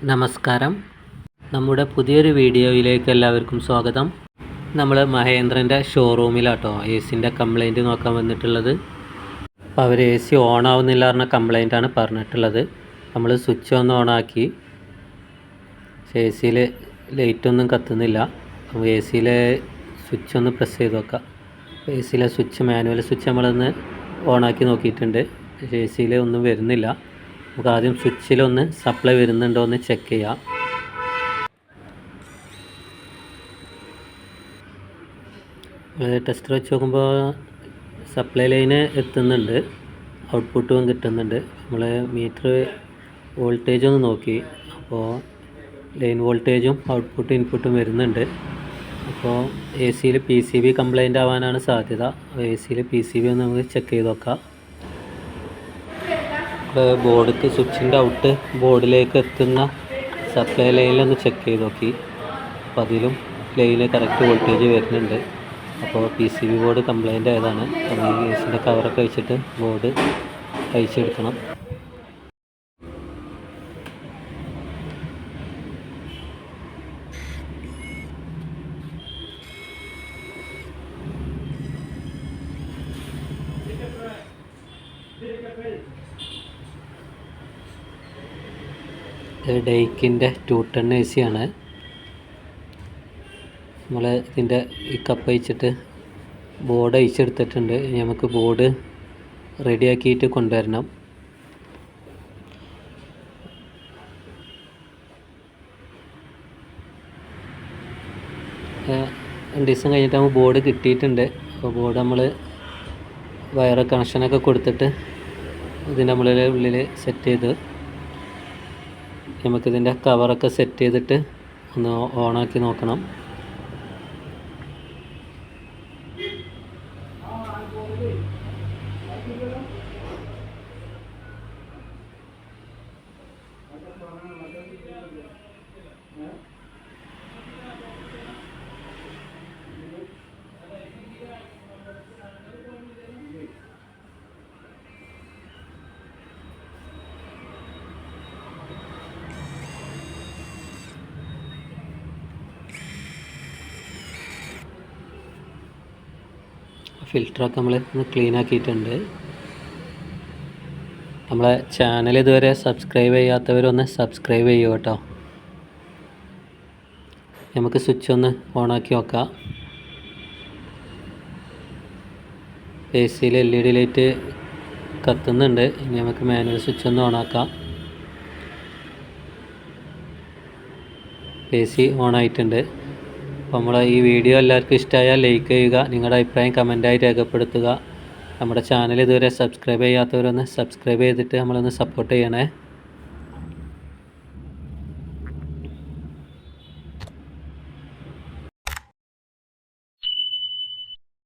നമസ്കാരം. നമ്മുടെ പുതിയൊരു വീഡിയോയിലേക്ക് എല്ലാവർക്കും സ്വാഗതം. നമ്മൾ മഹേന്ദ്രൻ്റെ ഷോറൂമിലാട്ടോ സിൻ്റെ കംപ്ലൈൻറ്റ് നോക്കാൻ വന്നിട്ടുള്ളത്. അപ്പോൾ അവർ സി ഓൺ ആവുന്നില്ല പറഞ്ഞ കംപ്ലൈൻറ്റാണ് പറഞ്ഞിട്ടുള്ളത്. നമ്മൾ സ്വിച്ച് ഒന്ന് ഓണാക്കി, സിയിൽ ലൈറ്റൊന്നും കത്തുന്നില്ല. അപ്പോൾ സിയിലെ സ്വിച്ച് ഒന്ന് പ്രസ് ചെയ്ത് നോക്കാം. സിയിലെ സ്വിച്ച്, മാനുവൽ സ്വിച്ച് നമ്മളൊന്ന് ഓണാക്കി നോക്കിയിട്ടുണ്ട്. സിയിൽ ഒന്നും വരുന്നില്ല. നമുക്ക് ആദ്യം സ്വിച്ചിലൊന്ന് സപ്ലൈ വരുന്നുണ്ടോ എന്ന് ചെക്ക് ചെയ്യാം. ടെസ്റ്റർ വെച്ച് നോക്കുമ്പോൾ സപ്ലൈ ലൈന് എത്തുന്നുണ്ട്, ഔട്ട്പുട്ടും കിട്ടുന്നുണ്ട്. നമ്മൾ മീറ്റർ വോൾട്ടേജ് ഒന്ന് നോക്കി, അപ്പോൾ ലൈൻ വോൾട്ടേജും ഔട്ട്പുട്ടും ഇൻപുട്ടും വരുന്നുണ്ട്. അപ്പോൾ സിയിൽ PCB കംപ്ലൈൻ്റ് ആവാനാണ് സാധ്യത. സിയിൽ PCB ഒന്ന് നമുക്ക് ചെക്ക് ചെയ്ത് നോക്കാം. ബോർഡിക്ക് സ്വിച്ചിൻ്റെ ഔട്ട് ബോർഡിലേക്ക് എത്തുന്ന സപ്ലൈ ലൈനിലൊന്ന് ചെക്ക് ചെയ്ത് നോക്കി. അപ്പോൾ അതിലും ലൈന് കറക്റ്റ് വോൾട്ടേജ് വരുന്നുണ്ട്. അപ്പോൾ PCB ബോർഡ് കംപ്ലൈൻ്റ് ആയതാണ്. അപ്പോൾ ഈ എസിൻ്റെ കവറൊക്കെ വെച്ചിട്ട് ബോർഡ് അഴിച്ചെടുക്കണം. ഡെയ്ക്കിൻ്റെ 2 ടൺ AC ആണ്. നമ്മൾ ഇതിൻ്റെ ഈ കപ്പ് അഴിച്ചിട്ട് ബോർഡ് അഴിച്ചെടുത്തിട്ടുണ്ട്. നമുക്ക് ബോർഡ് റെഡിയാക്കിയിട്ട് കൊണ്ടുവരണം. രണ്ട് ദിവസം കഴിഞ്ഞിട്ട് നമുക്ക് ബോർഡ് കിട്ടിയിട്ടുണ്ട്. അപ്പോൾ ബോർഡ് നമ്മൾ വയർ കണക്ഷനൊക്കെ കൊടുത്തിട്ട് ഇതിൻ്റെ ഉള്ളിൽ സെറ്റ് ചെയ്ത് നമുക്കിതിൻ്റെ കവറൊക്കെ സെറ്റ് ചെയ്തിട്ട് ഒന്ന് ഓണാക്കി നോക്കണം. ഫിൽറ്ററൊക്കെ നമ്മൾ ഒന്ന് ക്ലീൻ ആക്കിയിട്ടുണ്ട്. നമ്മളെ ചാനൽ ഇതുവരെ സബ്സ്ക്രൈബ് ചെയ്യാത്തവരൊന്ന് സബ്സ്ക്രൈബ് ചെയ്യുക കേട്ടോ. നമുക്ക് സ്വിച്ച് ഒന്ന് ഓണാക്കി നോക്കാം. സിയിൽ LED ലൈറ്റ് കത്തുന്നുണ്ട്. ഇനി നമുക്ക് മാനുവൽ സ്വിച്ച് ഒന്ന് ഓണാക്കാം. AC ഓണായിട്ടുണ്ട്. അപ്പോൾ നമ്മളെ ഈ വീഡിയോ എല്ലാവർക്കും ഇഷ്ടമായാൽ ലൈക്ക് ചെയ്യുക, നിങ്ങളുടെ അഭിപ്രായം കമൻറ്റായി രേഖപ്പെടുത്തുക. നമ്മുടെ ചാനൽ ഇതുവരെ സബ്സ്ക്രൈബ് ചെയ്യാത്തവരൊന്ന് സബ്സ്ക്രൈബ് ചെയ്തിട്ട് നമ്മളൊന്ന് സപ്പോർട്ട് ചെയ്യണേ.